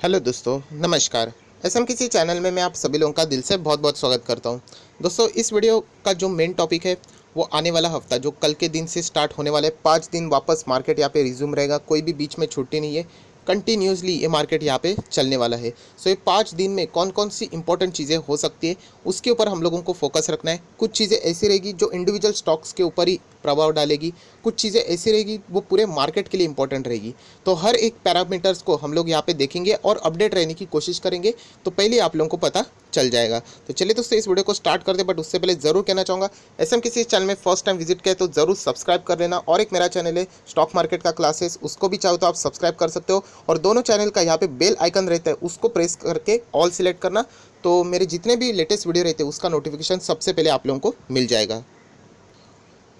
Hello दोस्तों, नमस्कार। SM किसी चैनल में मैं आप सभी लोगों का दिल से बहुत बहुत स्वागत करता हूं। दोस्तों, इस वीडियो का जो मेन टॉपिक है वो आने वाला हफ्ता जो कल के दिन से स्टार्ट होने वाले 5 दिन वापस मार्केट यहाँ पे रिज्यूम रहेगा। कोई भी बीच में छुट्टी नहीं है, कंटिन्यूसली ये मार्केट यहाँ पे चलने वाला है। सो ये 5 दिन में कौन कौन सी इंपॉर्टेंट चीज़ें हो सकती है उसके ऊपर हम लोगों को फोकस रखना है। कुछ चीज़ें ऐसी रहेगी जो इंडिविजुअल स्टॉक्स के ऊपर ही प्रभाव डालेगी, कुछ चीज़ें ऐसी रहेगी वो पूरे मार्केट के लिए इंपॉर्टेंट रहेगी। तो हर एक पैरामीटर्स को हम लोग यहाँ पे देखेंगे और अपडेट रहने की कोशिश करेंगे, तो पहले आप लोगों को पता चल जाएगा। तो चलिए दोस्तों, इस वीडियो को स्टार्ट कर दे, बट उससे पहले ज़रूर कहना चाहूँगा एसएम किसी चैनल में फर्स्ट टाइम विजिट किया तो ज़रूर सब्सक्राइब कर लेना। और एक मेरा चैनल है स्टॉक मार्केट का क्लासेस, उसको भी चाहो तो आप सब्सक्राइब कर सकते हो। और दोनों चैनल का यहाँ पे बेल आइकन रहता है, उसको प्रेस करके ऑल सिलेक्ट करना, तो मेरे जितने भी लेटेस्ट वीडियो रहते हैं उसका नोटिफिकेशन सबसे पहले आप लोगों को मिल जाएगा।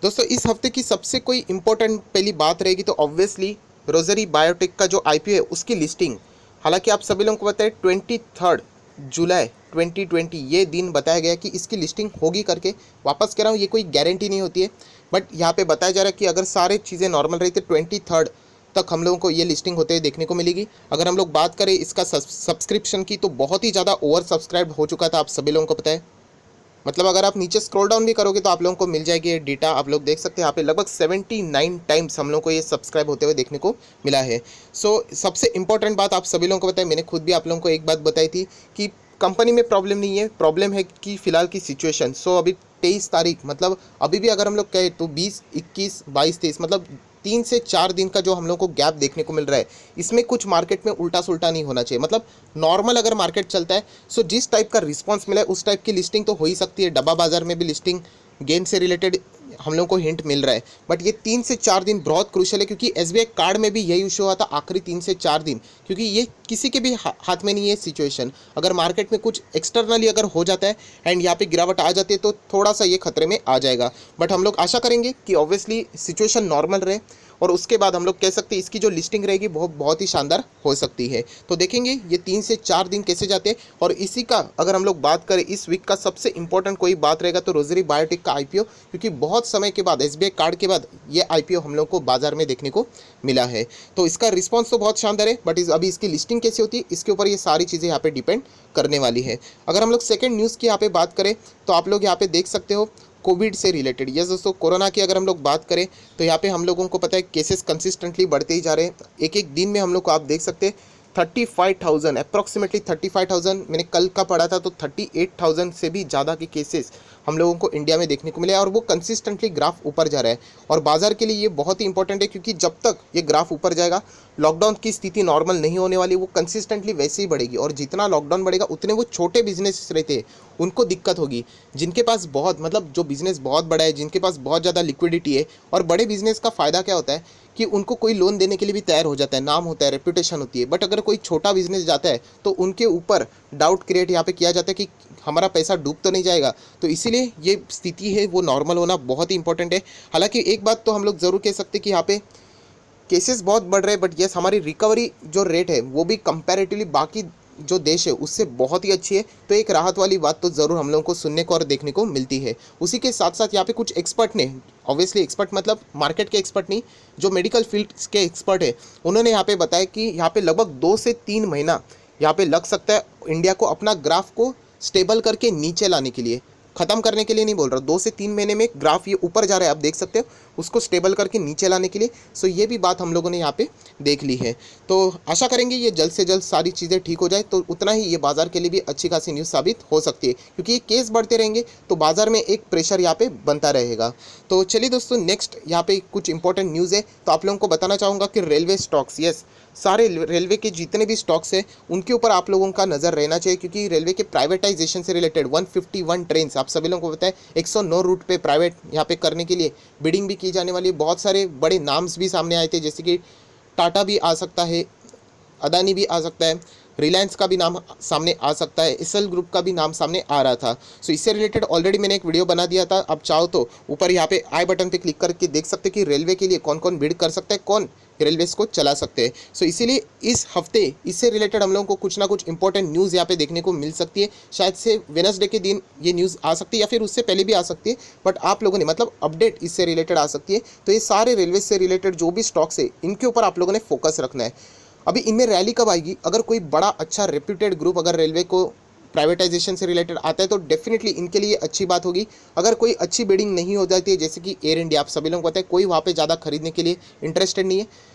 दोस्तों, इस हफ्ते की सबसे कोई इंपॉर्टेंट पहली बात रहेगी तो ऑब्वियसली रोजरी बायोटेक का जो आईपीओ है उसकी लिस्टिंग। हालांकि आप सभी लोगों को पता है 23 जुलाई 2020 ये दिन बताया गया कि इसकी लिस्टिंग होगी करके। वापस कह रहा हूँ, ये कोई गारंटी नहीं होती है, बट यहाँ पे बताया जा रहा है कि अगर सारे चीज़ें नॉर्मल रही तो 23 तक हम लोगों को ये लिस्टिंग होते हुए देखने को मिलेगी। अगर हम लोग बात करें इसका सब्सक्रिप्शन की तो बहुत ही ज़्यादा ओवर सब्सक्राइब हो चुका था, आप सभी लोगों को पता है। मतलब अगर आप नीचे स्क्रॉल डाउन भी करोगे तो आप लोगों को मिल जाएगी ये डेटा। आप लोग देख सकते हैं यहाँ पे लगभग 79 टाइम्स हम लोगों को ये सब्सक्राइब होते हुए देखने को मिला है। सो सबसे इंपॉर्टेंट बात आप सभी लोगों को बताया, मैंने खुद भी आप लोगों को एक बात बताई थी कि कंपनी में प्रॉब्लम नहीं है, प्रॉब्लम है कि फिलहाल की सिचुएशन। सो अभी 23 तारीख, मतलब अभी भी अगर हम लोग कहें तो 20, 21, 22, 23, मतलब 3 से 4 दिन का जो हम लोग को गैप देखने को मिल रहा है, इसमें कुछ मार्केट में उल्टा सुल्टा नहीं होना चाहिए। मतलब नॉर्मल अगर मार्केट चलता है, सो जिस टाइप का रिस्पांस मिला है उस टाइप की लिस्टिंग तो हो ही सकती है। डब्बा बाजार में भी लिस्टिंग गेन से रिलेटेड हम लोग को हिंट मिल रहा है, बट ये 3 से 4 दिन बहुत क्रूशल है, क्योंकि एसबीआई कार्ड में भी यही इशू हुआ था आखिरी 3 से 4 दिन। क्योंकि ये किसी के भी हाथ में नहीं है सिचुएशन। अगर मार्केट में कुछ एक्सटर्नली अगर हो जाता है एंड यहाँ पे गिरावट आ जाती है तो थोड़ा सा ये खतरे में आ जाएगा। बट हम लोग आशा करेंगे कि ऑब्वियसली सिचुएशन नॉर्मल रहे, और उसके बाद हम लोग कह सकते हैं इसकी जो लिस्टिंग रहेगी वो बहुत ही शानदार हो सकती है। तो देखेंगे ये 3 से 4 दिन कैसे जाते हैं। और इसी का अगर हम लोग बात करें इस वीक का सबसे इंपॉर्टेंट कोई बात रहेगा तो रोजरी बायोटेक का आईपीओ, क्योंकि बहुत समय के बाद एसबीआई कार्ड के बाद ये आईपीओ हम लोग को बाजार में देखने को मिला है। तो इसका रिस्पॉन्स तो बहुत शानदार है, बट अभी इसकी लिस्टिंग कैसी होती है इसके ऊपर ये सारी चीज़ें यहाँ पे डिपेंड करने वाली है। अगर हम लोग सेकेंड न्यूज़ की यहाँ पे बात करें तो आप लोग यहाँ पे देख सकते हो कोविड से रिलेटेड। यस दोस्तों, कोरोना की अगर हम लोग बात करें तो यहाँ पे हम लोगों को पता है केसेस कंसिस्टेंटली बढ़ते ही जा रहे हैं। एक एक दिन में हम लोग को आप देख सकते हैं 35,000, अप्रॉक्सीमेटली 35,000 मैंने कल का पढ़ा था, तो 38,000 से भी ज़्यादा के केसेस हम लोगों को इंडिया में देखने को मिले, और वो कंसिस्टेंटली ग्राफ ऊपर जा रहा है। और बाजार के लिए ये बहुत ही इंपॉर्टेंट है, क्योंकि जब तक ये ग्राफ ऊपर जाएगा लॉकडाउन की स्थिति नॉर्मल नहीं होने वाली, वो कंसिस्टेंटली वैसे ही बढ़ेगी। और जितना लॉकडाउन बढ़ेगा उतने वो छोटे बिजनेस रहते हैं उनको दिक्कत होगी, जिनके पास बहुत, मतलब जो बिज़नेस बहुत बड़ा है, जिनके पास बहुत ज़्यादा लिक्विडिटी है। और बड़े बिजनेस का फ़ायदा क्या होता है कि उनको कोई लोन देने के लिए भी तैयार हो जाता है, नाम होता है, रेपुटेशन होती है। बट अगर कोई छोटा बिजनेस जाता है तो उनके ऊपर डाउट क्रिएट यहाँ पे किया जाता है कि हमारा पैसा डूब तो नहीं जाएगा। तो इसीलिए ये स्थिति है वो नॉर्मल होना बहुत ही इंपॉर्टेंट है। हालांकि एक बात तो हम लोग ज़रूर कह सकते हैं कि यहाँ पे केसेस बहुत बढ़ रहे हैं, बट यस हमारी रिकवरी जो रेट है वो भी कंपैरेटिवली बाकी जो देश है उससे बहुत ही अच्छी है। तो एक राहत वाली बात तो ज़रूर हम लोगों को सुनने को और देखने को मिलती है। उसी के साथ साथ यहाँ पे कुछ एक्सपर्ट ने, ऑब्वियसली एक्सपर्ट मतलब मार्केट के एक्सपर्ट नहीं, जो मेडिकल फील्ड के एक्सपर्ट है, उन्होंने यहाँ पे बताया कि यहाँ पे लगभग 2 से 3 महीना यहाँ पे लग सकता है इंडिया को अपना ग्राफ को स्टेबल करके नीचे लाने के लिए। ख़त्म करने के लिए नहीं बोल रहा, 2 से 3 महीने में ग्राफ ये ऊपर जा रहा है, आप देख सकते हो, उसको स्टेबल करके नीचे लाने के लिए। सो ये भी बात हम लोगों ने यहाँ पे देख ली है। तो आशा करेंगे ये जल्द से जल्द सारी चीज़ें ठीक हो जाए, तो उतना ही ये बाज़ार के लिए भी अच्छी खासी न्यूज़ साबित हो सकती है, क्योंकि ये केस बढ़ते रहेंगे तो बाज़ार में एक प्रेशर यहाँ पे बनता रहेगा। तो चलिए दोस्तों, नेक्स्ट यहाँ पे कुछ इंपॉर्टेंट न्यूज़ है, तो आप लोगों को बताना चाहूँगा कि रेलवे स्टॉक्स, यस सारे रेलवे के जितने भी स्टॉक्स हैं उनके ऊपर आप लोगों का नज़र रहना चाहिए, क्योंकि रेलवे के प्राइवेटाइजेशन से रिलेटेड 151 ट्रेन, आप सभी लोगों को पता है 109 रूट पे प्राइवेट यहाँ पे करने के लिए बिडिंग भी की जाने वाली है। बहुत सारे बड़े नाम्स भी सामने आए थे, जैसे कि टाटा भी आ सकता है, अदानी भी आ सकता है, रिलायंस का भी नाम सामने आ सकता है, एसएल ग्रुप का भी नाम सामने आ रहा था। सो इससे रिलेटेड ऑलरेडी मैंने एक वीडियो बना दिया था, आप चाहो तो ऊपर यहाँ पे आई बटन पे क्लिक करके देख सकते हैं कि रेलवे के लिए कौन कौन बिड कर सकता है, कौन रेलवेज को चला सकते हैं। सो इसीलिए इस हफ्ते इससे रिलेटेड हम लोगों को कुछ ना कुछ इंपॉर्टेंट न्यूज़ यहाँ पे देखने को मिल सकती है। शायद से वेडनेसडे के दिन ये न्यूज़ आ सकती है या फिर उससे पहले भी आ सकती है, बट आप लोगों ने मतलब अपडेट इससे रिलेटेड आ सकती है। तो ये सारे रेलवे से रिलेटेड जो भी स्टॉक्स है इनके ऊपर आप लोगों ने फोकस रखना है। अभी इनमें रैली कब आएगी? अगर कोई बड़ा अच्छा रेप्यूटेड ग्रुप अगर रेलवे को प्राइवेटाइजेशन से रिलेटेड आता है तो डेफिनेटली इनके लिए अच्छी बात होगी। अगर कोई अच्छी बिडिंग नहीं हो जाती है, जैसे कि एयर इंडिया, आप सभी लोगों को पता है कोई वहाँ पे ज़्यादा खरीदने के लिए इंटरेस्टेड नहीं है।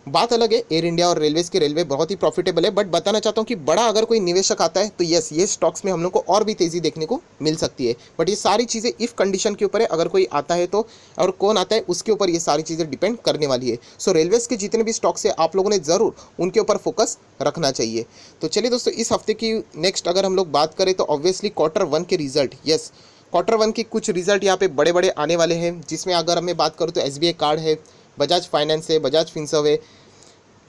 बात अलग है, एयर इंडिया और रेलवेज की रेलवे बहुत ही प्रॉफिटेबल है, बट बताना चाहता हूँ कि बड़ा अगर कोई निवेशक आता है तो यस, ये स्टॉक्स में हम लोग को और भी तेज़ी देखने को मिल सकती है। बट ये सारी चीज़ें इफ़ कंडीशन के ऊपर है, अगर कोई आता है तो, और कौन आता है उसके ऊपर ये सारी चीज़ें डिपेंड करने वाली है। सो रेलवेज के जितने भी स्टॉक्स है आप लोगों ने ज़रूर उनके ऊपर फोकस रखना चाहिए। तो चलिए दोस्तों, इस हफ्ते की नेक्स्ट अगर हम लोग बात करें तो ऑब्वियसली Q1 के रिजल्ट, यस Q1 की कुछ रिजल्ट यहाँ पे बड़े बड़े आने वाले हैं, जिसमें अगर मैं बात करूँ तो SBI कार्ड है, बजाज फाइनेंस है, बजाज फिनसर्व है,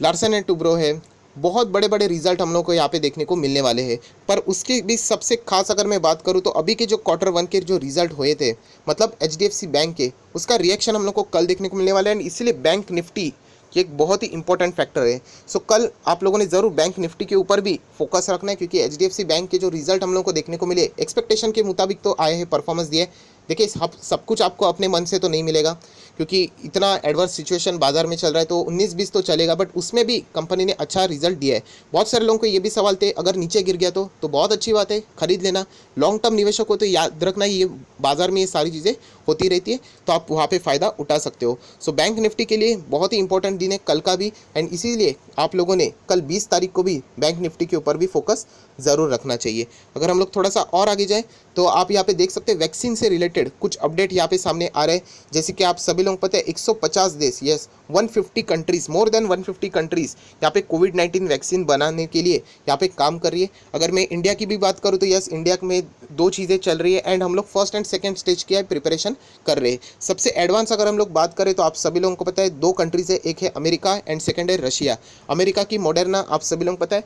लार्सन एंड टुब्रो है। बहुत बड़े बड़े रिजल्ट हम लोग को यहाँ पे देखने को मिलने वाले हैं। पर उसके भी सबसे खास अगर मैं बात करूँ तो अभी के जो Q1 के जो रिजल्ट हुए थे, मतलब HDFC बैंक के, उसका रिएक्शन हम लोग को कल देखने को मिलने वाला है। एंड इसीलिए बैंक निफ्टी ये एक बहुत ही इंपॉर्टेंट फैक्टर है। सो कल आप लोगों ने ज़रूर बैंक निफ्टी के ऊपर भी फोकस रखना है, क्योंकि HDFC बैंक के जो रिजल्ट हम लोग को देखने को मिले एक्सपेक्टेशन के मुताबिक तो आए हैं, परफॉर्मेंस दिए। देखिए सब कुछ आपको अपने मन से तो नहीं मिलेगा, क्योंकि इतना एडवर्स सिचुएशन बाजार में चल रहा है, तो 19-20 तो चलेगा, बट उसमें भी कंपनी ने अच्छा रिजल्ट दिया है। बहुत सारे लोगों को ये भी सवाल थे, अगर नीचे गिर गया तो बहुत अच्छी बात है, खरीद लेना। लॉन्ग टर्म निवेशक को तो याद रखना, ये बाजार में ये सारी चीज़ें होती रहती है, तो आप वहाँ पे फ़ायदा उठा सकते हो। सो बैंक निफ्टी के लिए बहुत ही इंपॉर्टेंट दिन है कल का भी, एंड इसीलिए आप लोगों ने कल 20 तारीख को भी बैंक निफ्टी के ऊपर भी फोकस ज़रूर रखना चाहिए। अगर हम लोग थोड़ा सा और आगे जाएँ तो आप यहाँ पे देख सकते हैं वैक्सीन से रिलेटेड कुछ अपडेट यहाँ पे सामने आ रहे हैं। जैसे कि आप सभी लोगों को पता है 150 देश, yes 150 countries, more than 150 countries यहाँ पे कोविड-19 वैक्सीन बनाने के लिए यहाँ पे काम कर रही है। अगर मैं इंडिया की भी बात करूँ तो यस, इंडिया में 2 चीज़ें चल रही है, एंड हम लोग फर्स्ट एंड सेकेंड स्टेज की प्रिपरेशन कर रहे हैं। सबसे एडवांस अगर हम लोग बात करें तो आप सभी लोगों को पता है 2 कंट्रीज़ है, एक है अमेरिका एंड सेकेंड है रशिया। अमेरिका की मॉडर्ना आप सभी लोगों को पता है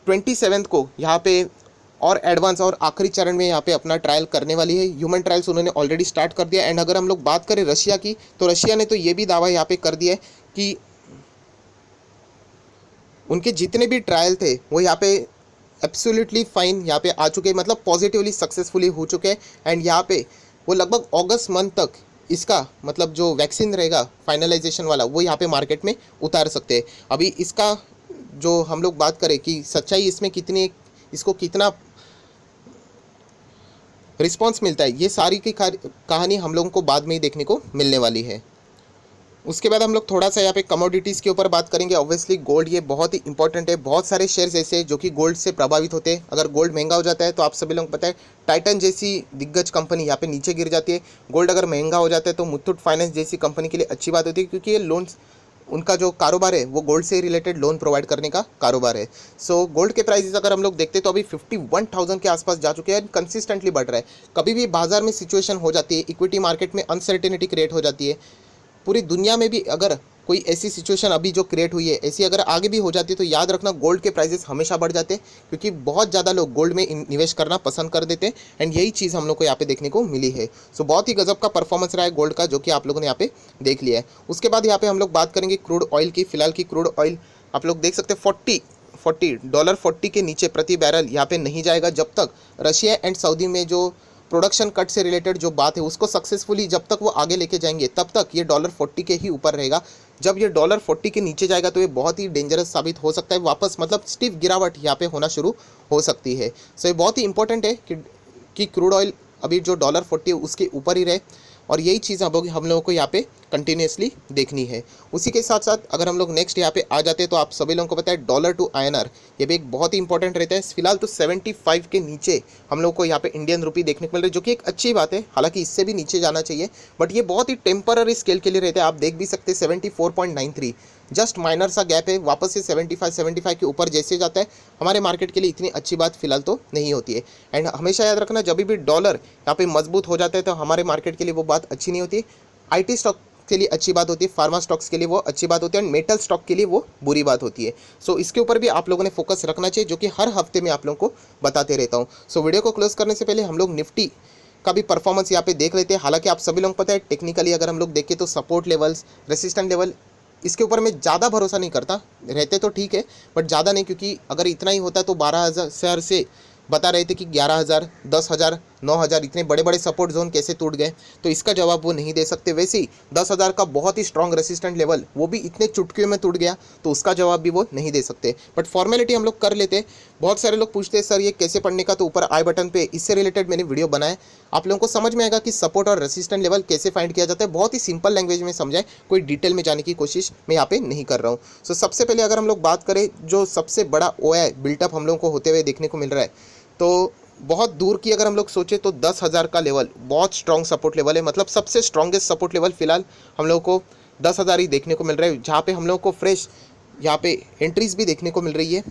27 को यहाँ पे और एडवांस और आखिरी चरण में यहाँ पे अपना ट्रायल करने वाली है। ह्यूमन ट्रायल्स उन्होंने ऑलरेडी स्टार्ट कर दिया। एंड अगर हम लोग बात करें रशिया की, तो रशिया ने तो ये भी दावा यहाँ पे कर दिया है कि उनके जितने भी ट्रायल थे वो यहाँ पे एब्सोल्युटली फाइन यहाँ पे आ चुके हैं, मतलब पॉजिटिवली सक्सेसफुली हो चुके हैं। एंड यहाँ पे वो लगभग अगस्त मंथ तक इसका मतलब जो वैक्सीन रहेगा फाइनलाइजेशन वाला, वो यहाँ पे मार्केट में उतार सकते हैं। अभी इसका जो हम लोग बात करें कि सच्चाई इसमें कितनी, इसको कितना रिस्पॉन्स मिलता है, ये सारी की कहानी हम लोगों को बाद में ही देखने को मिलने वाली है। उसके बाद हम लोग थोड़ा सा यहाँ पे कमोडिटीज़ के ऊपर बात करेंगे। ऑब्वियसली गोल्ड ये बहुत ही इंपॉर्टेंट है। बहुत सारे शेयर्स ऐसे हैं जो कि गोल्ड से प्रभावित होते हैं। अगर गोल्ड महंगा हो जाता है तो आप सभी लोगों को पता है टाइटन जैसी दिग्गज कंपनी यहाँ पे नीचे गिर जाती है। गोल्ड अगर महंगा हो जाता है तो मुथूट फाइनेंस जैसी कंपनी के लिए अच्छी बात होती है, क्योंकि ये लोन्स, उनका जो कारोबार है वो गोल्ड से रिलेटेड लोन प्रोवाइड करने का कारोबार है। सो गोल्ड के प्राइसेस अगर हम लोग देखते हैं तो अभी 51,000 के आसपास जा चुके हैं, कंसिस्टेंटली बढ़ रहा है। कभी भी बाजार में सिचुएशन हो जाती है, इक्विटी मार्केट में अनसर्टेनिटी क्रिएट हो जाती है, पूरी दुनिया में भी अगर कोई ऐसी सिचुएशन अभी जो क्रिएट हुई है, ऐसी अगर आगे भी हो जाती है तो याद रखना गोल्ड के प्राइसेस हमेशा बढ़ जाते हैं, क्योंकि बहुत ज़्यादा लोग गोल्ड में निवेश करना पसंद कर देते हैं। एंड यही चीज़ हम लोग को यहाँ पे देखने को मिली है। सो बहुत ही गजब का परफॉर्मेंस रहा है गोल्ड का, जो कि आप लोगों ने यहाँ पे देख लिया है। उसके बाद यहाँ पे हम लोग बात करेंगे क्रूड ऑयल की। फिलहाल की क्रूड ऑयल आप लोग देख सकते हैं $40 के नीचे प्रति बैरल यहाँ पे नहीं जाएगा, जब तक रशिया एंड सऊदी में जो प्रोडक्शन कट से रिलेटेड जो बात है उसको सक्सेसफुली जब तक वो आगे लेके जाएंगे, तब तक ये $40 के ही ऊपर रहेगा। जब ये $40 के नीचे जाएगा तो ये बहुत ही डेंजरस साबित हो सकता है, वापस मतलब स्टीफ गिरावट यहाँ पे होना शुरू हो सकती है। सो ये बहुत ही इंपॉर्टेंट है कि क्रूड ऑयल अभी जो $40 उसके ऊपर ही रहे, और यही चीज़ हम लोगों को यहाँ पे कंटिन्यूसली देखनी है। उसी के साथ साथ अगर हम लोग नेक्स्ट यहाँ पे आ जाते हैं तो आप सभी लोगों को पता है डॉलर टू INR ये भी एक बहुत ही इंपॉर्टेंट रहता है। फिलहाल तो 75 के नीचे हम लोग को यहाँ पे इंडियन रुपी देखने को मिल रही है, जो कि एक अच्छी बात है। हालांकि इससे भी नीचे जाना चाहिए, बट ये बहुत ही टेम्पररी स्केल के लिए रहते हैं। आप देख भी सकते हैं 74.93 जस्ट माइनर सा गैप है। वापस से 75 के ऊपर जैसे जाता है हमारे मार्केट के लिए इतनी अच्छी बात फिलहाल तो नहीं होती है। एंड हमेशा याद रखना, जब भी डॉलर यहाँ पे मजबूत हो जाता है तो हमारे मार्केट के लिए वो बात अच्छी नहीं होती। IT स्टॉक के लिए अच्छी बात होती है, फार्मा स्टॉक्स के लिए वो अच्छी बात होती है, एंड मेटल स्टॉक के लिए वो बुरी बात होती है। सो इसके ऊपर भी आप लोगों ने फोकस रखना चाहिए, जो कि हर हफ्ते में आप लोगों को बताते रहता हूँ। सो वीडियो को क्लोज करने से पहले हम लोग निफ्टी का भी परफॉर्मेंस यहाँ पे देख लेते हैं। हालांकि आप सभी लोगों को पता है टेक्निकली अगर हम लोग देखें तो सपोर्ट लेवल्स, रेसिस्टेंट लेवल, इसके ऊपर मैं ज़्यादा भरोसा नहीं करता। रहते तो ठीक है बट ज़्यादा नहीं, क्योंकि अगर इतना ही होता तो 12,000 से बता रहे थे कि 11,000, 10,000 9,000 इतने बड़े बड़े सपोर्ट जोन कैसे टूट गए, तो इसका जवाब वो नहीं दे सकते। वैसे ही 10,000 का बहुत ही स्ट्रॉन्ग रेसिस्टेंट लेवल वो भी इतने चुटकियों में टूट गया, तो उसका जवाब भी वो नहीं दे सकते। बट फॉर्मेलिटी हम लोग कर लेते हैं। बहुत सारे लोग पूछते हैं सर ये कैसे पढ़ने का, तो ऊपर आई बटन पे इससे रिलेटेड मैंने वीडियो बनाए, आप लोगों को समझ में आएगा कि सपोर्ट और रेसिस्टेंट लेवल कैसे फाइंड किया जाता है। बहुत ही सिंपल लैंग्वेज में समझाए, कोई डिटेल में जाने की कोशिश मैं यहाँ पे नहीं कर रहा हूँ। सो सबसे पहले अगर हम लोग बात करें जो सबसे बड़ा ओया बिल्टअप हम लोगों को होते हुए देखने को मिल रहा है, तो बहुत दूर की अगर हम लोग सोचे तो 10,000 का लेवल बहुत स्ट्रॉन्ग सपोर्ट लेवल है। मतलब सबसे स्ट्रॉन्गेस्ट सपोर्ट लेवल फिलहाल हम लोगों को 10,000 ही देखने को मिल रहा है, जहाँ पे हम लोगों को फ्रेश यहाँ पे एंट्रीज भी देखने को मिल रही है,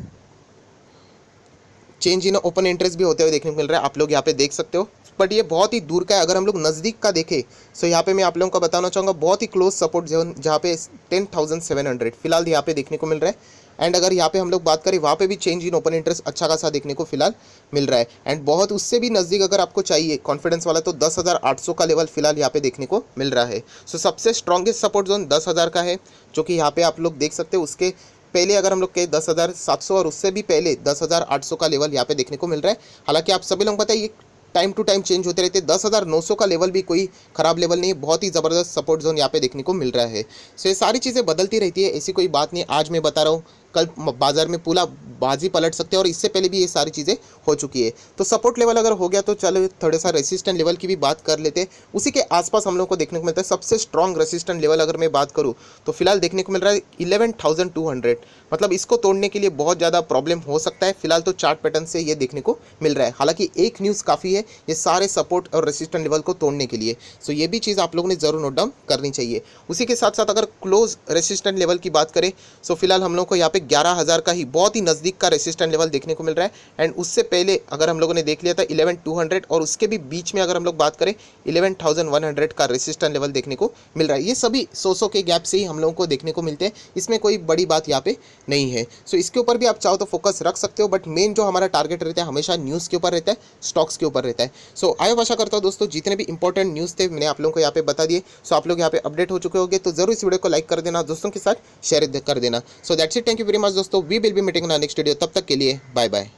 चेंज इन ओपन इंटरेस्ट भी होते हुए देखने को मिल रहा है, आप लोग यहाँ पे देख सकते हो। बट ये बहुत ही दूर का है। अगर हम लोग नज़दीक का देखें तो यहाँ पे मैं आप लोगों को बताना चाहूँगा बहुत ही क्लोज सपोर्ट जोन, जहाँ पे 10,700 फिलहाल यहाँ पे देखने को मिल रहा है। एंड अगर यहाँ पे हम लोग बात करें, वहाँ पे भी चेंज इन ओपन इंटरेस्ट अच्छा खासा देखने को फिलहाल मिल रहा है। एंड बहुत उससे भी नज़दीक अगर आपको चाहिए कॉन्फिडेंस वाला, तो 10,800 का लेवल फिलहाल यहाँ पे देखने को मिल रहा है। सो सबसे स्ट्रॉन्गेस्ट सपोर्ट जोन 10,000 का है, जो कि यहाँ पे आप लोग देख सकते हो। उसके पहले अगर हम लोग कहें 10,700 और उससे भी पहले 10,800 का लेवल यहाँ पे देखने को मिल रहा है। हालांकि आप सभी लोग पता है ये टाइम टू टाइम चेंज होते रहते हैं। 10,900 का लेवल भी कोई ख़राब लेवल नहीं है, बहुत ही ज़बरदस्त सपोर्ट जोन यहाँ पे देखने को मिल रहा है। सो ये सारी चीज़ें बदलती रहती है, ऐसी कोई बात नहीं। आज मैं बता रहा हूँ, कल बाजार में पूरा बाजी पलट सकते हैं, और इससे पहले भी ये सारी चीज़ें हो चुकी है। तो सपोर्ट लेवल अगर हो गया तो चलो थोड़ा सा रेसिस्टेंट लेवल की भी बात कर लेते हैं। उसी के आसपास हम लोग को देखने को मिलता है सबसे स्ट्रॉन्ग रेसिस्टेंट लेवल अगर मैं बात करूँ तो फिलहाल देखने को मिल रहा है 11,200। मतलब इसको तोड़ने के लिए बहुत ज़्यादा प्रॉब्लम हो सकता है। फिलहाल तो चार्ट पैटर्न से ये देखने को मिल रहा है। हालांकि एक न्यूज़ काफ़ी है ये सारे सपोर्ट और रेसिस्टेंट लेवल को तोड़ने के लिए। सो ये भी चीज़ आप लोगों ने ज़रूर नोट डाउन करनी चाहिए। उसी के साथ साथ अगर क्लोज रेसिस्टेंट लेवल की बात करें, सो फिलहाल हम लोग को यहाँ पे 11,000 का ही बहुत ही नज़दीक का रेसिस्टेंट लेवल देखने को मिल रहा है। एंड उससे पहले अगर हम लोगों ने देख लिया था 11,200, और उसके भी बीच में अगर हम लोग बात करें 11,100 का रेसिस्टेंट लेवल देखने को मिल रहा है। ये सभी 100 के गैप से ही हम लोगों को देखने को मिलते हैं, इसमें कोई बड़ी बात यहाँ पे नहीं है। सो इसके ऊपर भी आप चाहो तो फोकस रख सकते हो, बट मेन जो हमारा टारगेट रहता है हमेशा न्यूज़ के ऊपर रहता है, स्टॉक्स के ऊपर रहता है। सो आई आशा करता हूँ दोस्तों जितने भी इंपॉर्टेंट न्यूज़ थे मैंने आप लोगों को यहाँ पे बता दिए। सो आप लोग यहाँ पे अपडेट हो चुके होंगे, तो जरूर इस वीडियो को लाइक कर देना, दोस्तों के साथ शेयर कर देना। So that's it, thank you very much दोस्तों, we will be meeting in next video. तब तक के लिए बाय बाय।